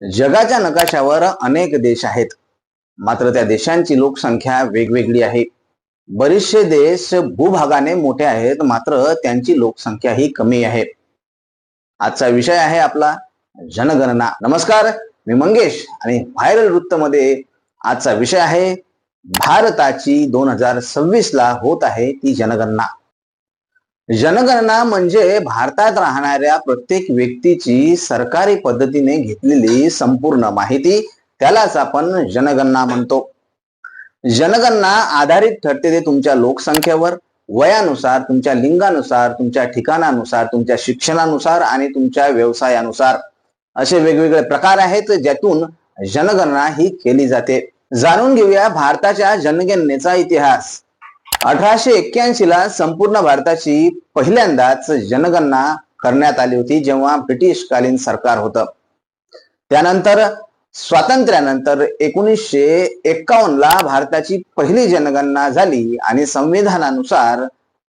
जगाच्या नकाशावर अनेक देश आहेत, मात्र त्या देशांची लोकसंख्या वेगवेगळी आहे. बरेचसे देश भूभागाने मोठे आहेत, मात्र त्यांची लोकसंख्या ही कमी आहे. आजचा विषय आहे आपला जनगणना. नमस्कार, मी मंगेश आणि व्हायरल वृत्त मध्ये आजचा विषय आहे भारताची 2026 ला होत आहे ती जनगणना. जनगणना म्हणजे भारतात राहणाऱ्या प्रत्येक व्यक्तीची सरकारी पद्धतीने घेतलेली संपूर्ण माहिती, त्यालाच आपण जनगणना म्हणतो. जनगणना आधारित ठरते ते तुमच्या लोकसंख्येवर, वयानुसार, तुमच्या लिंगानुसार, तुमच्या ठिकाणानुसार, तुमच्या शिक्षणानुसार आणि तुमच्या व्यवसायानुसार. असे वेगवेगळे प्रकार आहेत ज्यातून जनगणना ही केली जाते. जाणून घेऊया भारताच्या जनगणनेचा इतिहास. 1881 ला संपूर्ण भारताची पहिल्यांदाच जनगणना करण्यात आली होती, जेव्हा ब्रिटिशकालीन सरकार होतं. त्यानंतर स्वातंत्र्यानंतर 1951 ला भारताची पहिली जनगणना झाली आणि संविधानानुसार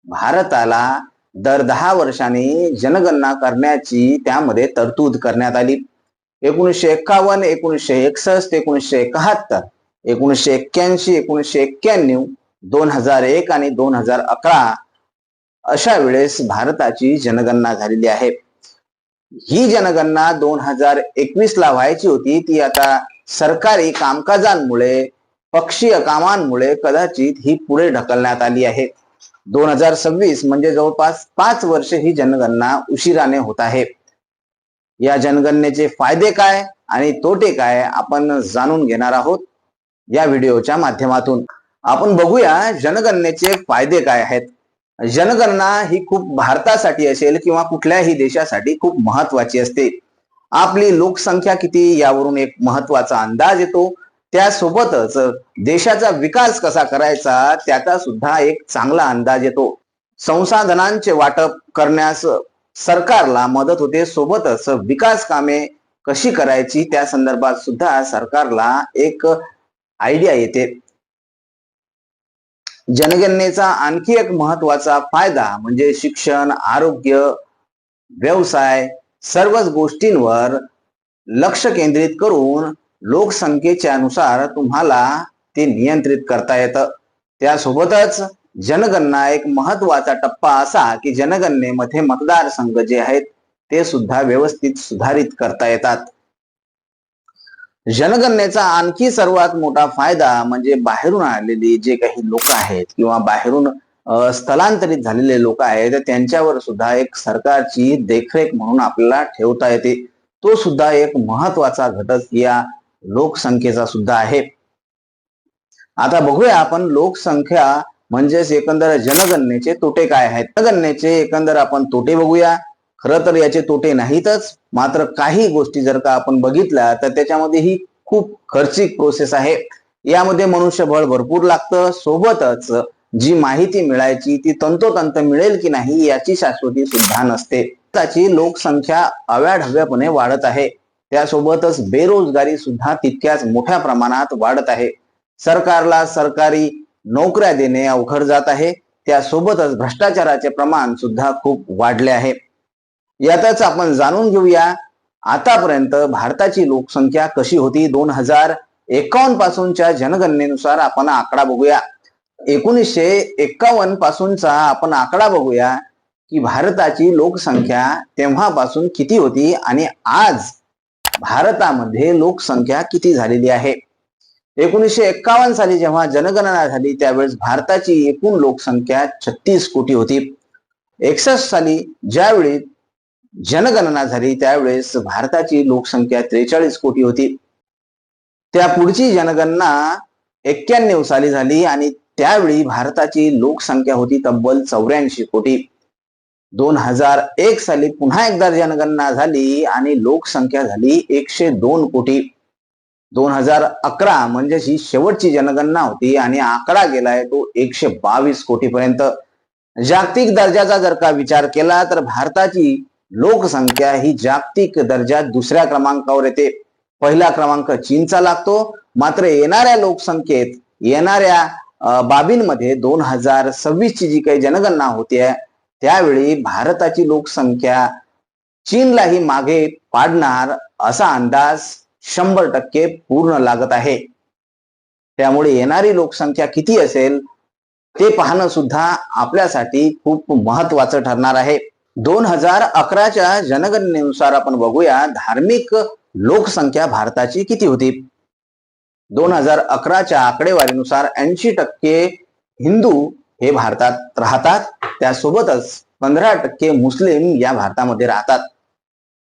भारताला दर 10 वर्षांनी जनगणना करण्याची त्यामध्ये तरतूद करण्यात आली. 1951, 1961, 1971, 1981, 1991, 2001 आणि 2011 अशा वेळेस भारताची जनगणना झालेली आहे. ही जनगणना 2021 ला व्हायची होती, ती आता सरकारी कामकाजांमुळे, पक्षीय कामांमुळे कदाचित ही पुढे ढकलण्यात आली आहे. 2026 म्हणजे जवळपास 5 वर्ष ही जनगणना उशिराने होत आहे. या जनगणनेचे फायदे काय आणि तोटे काय आपण जाणून घेणार आहोत या व्हिडिओच्या माध्यमातून. आपण बघूया जनगणनेचे फायदे काय आहेत. जनगणना ही खूप भारतासाठी असेल किंवा कुठल्याही देशासाठी खूप महत्वाची असते. आपली लोकसंख्या किती यावरून एक महत्वाचा अंदाज येतो. त्यासोबतच देशाचा विकास कसा करायचा त्याचा सुद्धा एक चांगला अंदाज येतो. संसाधनांचे वाटप करण्यास सरकारला मदत होते. सोबतच विकास कामे कशी करायची त्या संदर्भात सुद्धा सरकारला एक आयडिया येते. जनगणनेचा आणखी एक महत्वाचा फायदा म्हणजे शिक्षण, आरोग्य, व्यवसाय सर्वच गोष्टींवर लक्ष केंद्रित करून लोकसंख्येच्या अनुसार तुम्हाला ते नियंत्रित करता येतं. त्यासोबतच जनगणना एक महत्वाचा टप्पा असा की जनगणनेमध्ये मतदारसंघ जे आहेत ते सुद्धा व्यवस्थित सुधारित करता येतात. जनगणनेचा आणखी सर्वात मोठा फायदा म्हणजे बाहेरून आलेली जे काही लोक आहेत किंवा बाहेरून स्थलांतरित झालेले लोक आहेत त्यांच्यावर सुद्धा एक सरकारची देखरेख म्हणून आपल्याला ठेवता येते. तो सुद्धा एक महत्वाचा घटक या लोकसंख्येचा सुद्धा आहे. आता बघूया आपण लोकसंख्या म्हणजेच एकंदर जनगणनेचे तोटे काय आहेत. जनगणनेचे एकंदर आपण तोटे बघूया. खरं तर याचे तोटे नाहीतच, मात्र काही गोष्टी जर का आपण बघितल्या तर त्याच्यामध्ये ही खूप खर्चिक प्रोसेस आहे. यामध्ये मनुष्यबळ भरपूर लागतं. सोबतच जी माहिती मिळायची ती तंतोतंत मिळेल की नाही याची शाश्वती सुद्धा नसते. त्याची लोकसंख्या अव्याढव्यपणे वाढत आहे. त्यासोबतच बेरोजगारी सुद्धा तितक्याच मोठ्या प्रमाणात वाढत आहे. सरकारला सरकारी नोकऱ्या देणे अवघड जात आहे. त्यासोबतच भ्रष्टाचाराचे प्रमाण सुद्धा खूप वाढले आहे. यातच आपण जाणून घेऊया आतापर्यंत भारताची लोकसंख्या कशी होती. 2051 पासूनच्या जनगणनेनुसार आपण आकडा बघूया. 1951 पासूनचा आपण आकडा बघूया की भारताची लोकसंख्या तेव्हापासून किती होती आणि आज भारतामध्ये लोकसंख्या किती झालेली आहे. 1951 साली जेव्हा जनगणना झाली त्यावेळेस भारताची एकूण लोकसंख्या 36 कोटी होती. 61 साली ज्यावेळी जनगणना झाली त्यावेळेस भारताची लोकसंख्या 43 कोटी होती. त्या पुढची जनगणना 91 साली झाली आणि त्यावेळी भारताची लोकसंख्या होती तब्बल 84 कोटी. 2001 साली पुन्हा एकदा जनगणना झाली आणि लोकसंख्या झाली 102 कोटी. 2011 म्हणजे ही शेवटची जनगणना होती आणि आकडा गेलाय तो 122 कोटी पर्यंत. जागतिक दर्जाचा जर का विचार केला तर भारताची लोकसंख्या ही जागतिक दर्जात दुसऱ्या क्रमांकावर येते. पहिला क्रमांक चीनचा लागतो. मात्र येणाऱ्या लोकसंख्येत येणाऱ्या बाबींमध्ये 2026 ची जी काही जनगणना होते त्यावेळी भारताची लोकसंख्या चीनलाही मागे पाडणार असा अंदाज 100% पूर्ण लागत आहे. त्यामुळे येणारी लोकसंख्या किती असेल ते पाहणं सुद्धा आपल्यासाठी खूप महत्वाचं ठरणार आहे. 2011च्या जनगणनेनुसार आपण बघूया धार्मिक लोकसंख्या भारताची किती होती. 2011च्या आकडेवारीनुसार 80% हिंदू हे भारतात राहतात. त्यासोबतच 15% मुस्लिम या भारतामध्ये राहतात.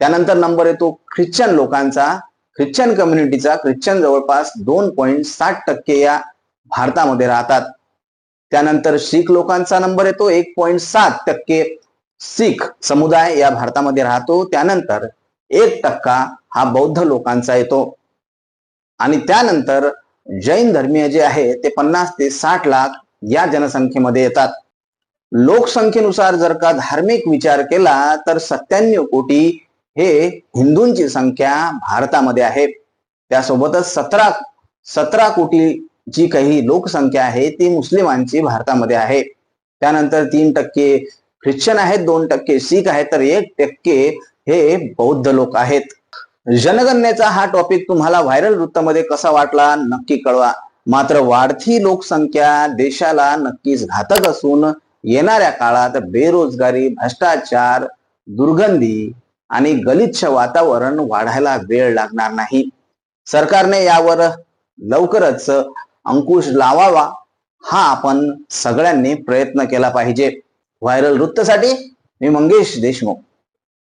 त्यानंतर नंबर येतो ख्रिश्चन लोकांचा. ख्रिश्चन कम्युनिटीचा. ख्रिश्चन जवळपास 2.7% या भारतामध्ये राहतात. त्यानंतर शीख लोकांचा नंबर येतो 1.7% शीख समुदाय या भारतामध्ये राहतो. त्यानंतर 1% हा बौद्ध लोकांचा येतो. आणि त्यानंतर जैन धर्मीय जे आहे ते 50 ते 60 लाख या जनसंख्येमध्ये येतात. लोकसंख्येनुसार जर का धार्मिक विचार केला तर 97 कोटी हे हिंदूंची संख्या भारतामध्ये आहे. त्यासोबतच 17 कोटी जी काही लोकसंख्या आहे ती मुस्लिमांची भारतामध्ये आहे. त्यानंतर 3% ख्रिश्चन आहेत, 2% शीख आहेत, तर 1% हे बौद्ध लोक आहेत. जनगणनेचा हा टॉपिक तुम्हाला व्हायरल वृत्तामध्ये कसा वाटला नक्की कळवा. मात्र वाढती लोकसंख्या देशाला नक्कीच घातक असून येणाऱ्या काळात बेरोजगारी, भ्रष्टाचार, दुर्गंधी आणि गलिच्छ वातावरण वाढायला वेळ लागणार नाही. सरकारने यावर लवकरच अंकुश लावावा हा आपण सगळ्यांनी प्रयत्न केला पाहिजे. व्हायरल वृत्तसाठी मी मंगेश देशमुख.